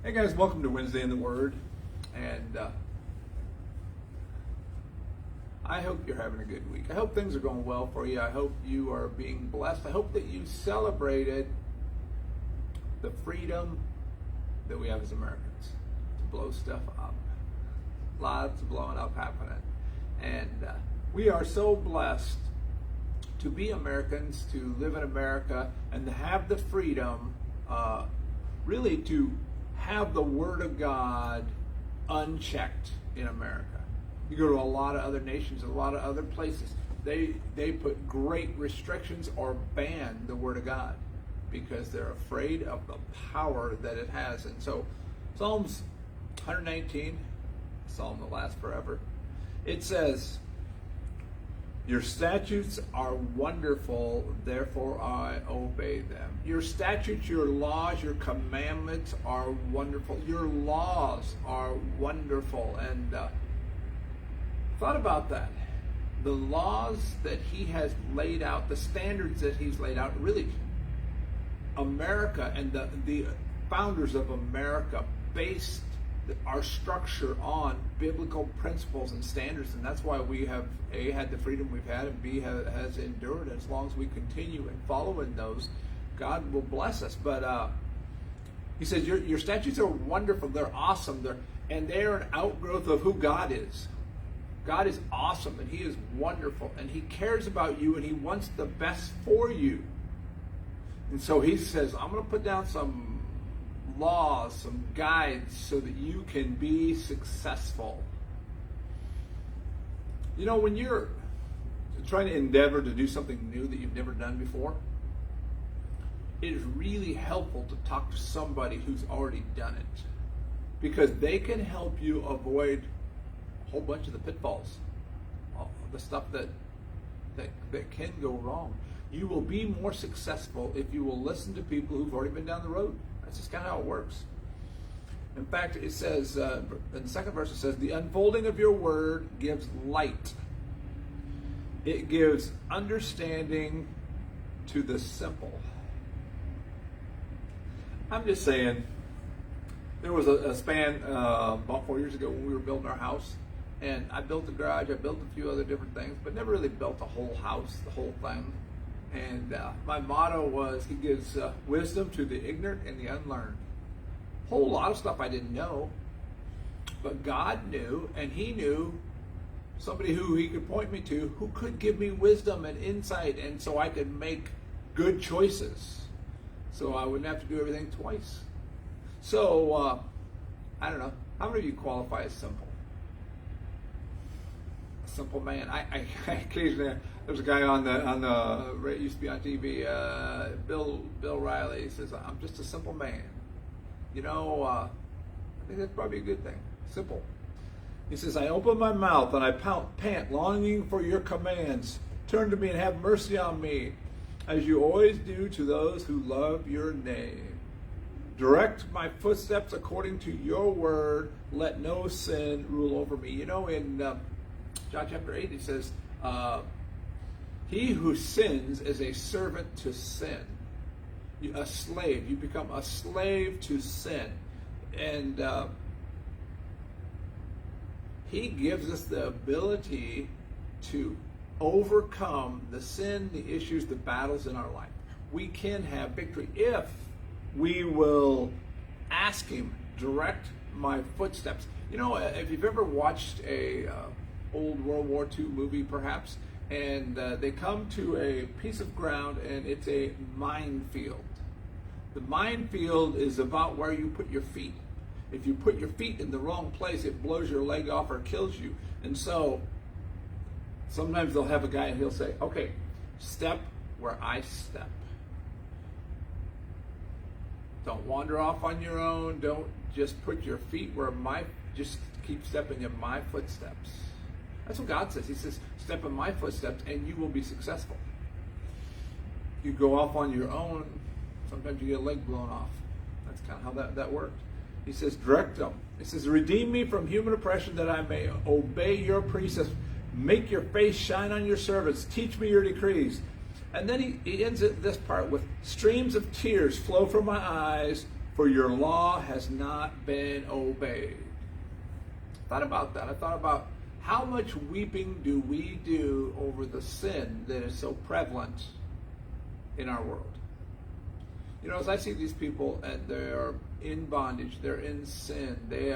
Hey guys, welcome to Wednesday in the Word, and I hope you're having a good week. I hope things are going well for you. I hope you are being blessed. I hope that you celebrated the freedom that we have as Americans to blow stuff up. Lots of blowing up happening, and we are so blessed to be Americans, to live in America, and to have the freedom really to have the Word of God unchecked in America. You go to a lot of other nations, a lot of other places, they put great restrictions or ban the Word of God because they're afraid of the power that it has. And so Psalms 119, Psalm that lasts forever, it says, "Your statutes are wonderful, therefore I obey them." Your statutes, your laws, your commandments are wonderful. Your laws are wonderful. And thought about that. The laws that he has laid out, the standards that he's laid out, really, America and the founders of America based our structure on biblical principles and standards, and that's why we have A, had the freedom we've had, and B, has endured. As long as we continue in following those, God will bless us. But he says your statutes are wonderful, they're awesome, they're an outgrowth of who God is. God is awesome, and he is wonderful, and he cares about you, and he wants the best for you. And so he says, I'm going to put down some laws, some guides, so that you can be successful. You know, when you're trying to endeavor to do something new that you've never done before, it is really helpful to talk to somebody who's already done it, because they can help you avoid a whole bunch of the pitfalls, the stuff that can go wrong. You will be more successful if you will listen to people who've already been down the road. That's just kind of how it works. In fact, it says, in the second verse, it says, "The unfolding of your word gives light. It gives understanding to the simple." I'm just saying, there was a span about 4 years ago when we were building our house, and I built the garage, I built a few other different things, but never really built the whole house, the whole thing. And my motto was, he gives wisdom to the ignorant and the unlearned. A whole lot of stuff I didn't know, but God knew, and he knew somebody who he could point me to who could give me wisdom and insight, and so I could make good choices, so I wouldn't have to do everything twice. So, I don't know, how many of you qualify as simple? A simple man. I occasionally, there's a guy on the it used to be on TV, Bill Riley. He says, "I'm just a simple man." You know, I think that's probably a good thing. Simple. He says, "I open my mouth and I pant, longing for your commands. Turn to me and have mercy on me, as you always do to those who love your name. Direct my footsteps according to your word. Let no sin rule over me." You know, in John chapter 8, he says, he who sins is a servant to sin. A slave. You become a slave to sin. And he gives us the ability to overcome the sin, the issues, the battles in our life. We can have victory if we will ask him, direct my footsteps. You know, if you've ever watched a old World War II movie, perhaps, and they come to a piece of ground and it's a minefield. The minefield is about where you put your feet. If you put your feet in the wrong place, it blows your leg off or kills you. And so sometimes they'll have a guy and he'll say, "Okay, step where I step. Don't wander off on your own. Don't just put your feet where just keep stepping in my footsteps." That's what God says. He says, step in my footsteps and you will be successful. You go off on your own, sometimes you get a leg blown off. That's kind of how that worked. He says, direct them. He says, "Redeem me from human oppression that I may obey your precepts. Make your face shine on your servants. Teach me your decrees." And then he ends this part with, "Streams of tears flow from my eyes for your law has not been obeyed. I thought about that. I thought about how much weeping do we do over the sin that is so prevalent in our world. You know, as I see these people and they're in bondage, they're in sin, they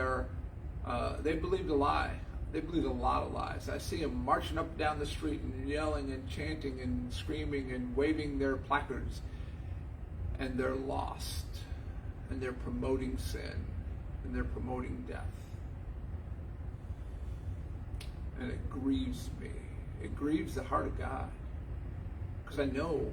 believed a lie. They believe a lot of lies. I see them marching up and down the street and yelling and chanting and screaming and waving their placards. And they're lost. And they're promoting sin. And they're promoting death. And it grieves me. It grieves the heart of God. Because I know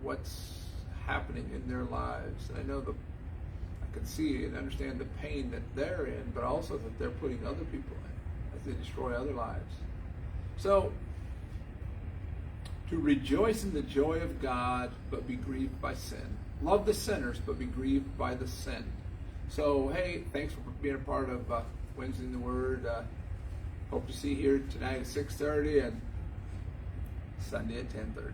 what's happening in their lives. I know I can see and understand the pain that they're in, but also that they're putting other people in as they destroy other lives. So, to rejoice in the joy of God, but be grieved by sin. Love the sinners, but be grieved by the sin. So, hey, thanks for being a part of Wednesday in the Word. Hope to see you here tonight at 6:30 and Sunday at 10:30.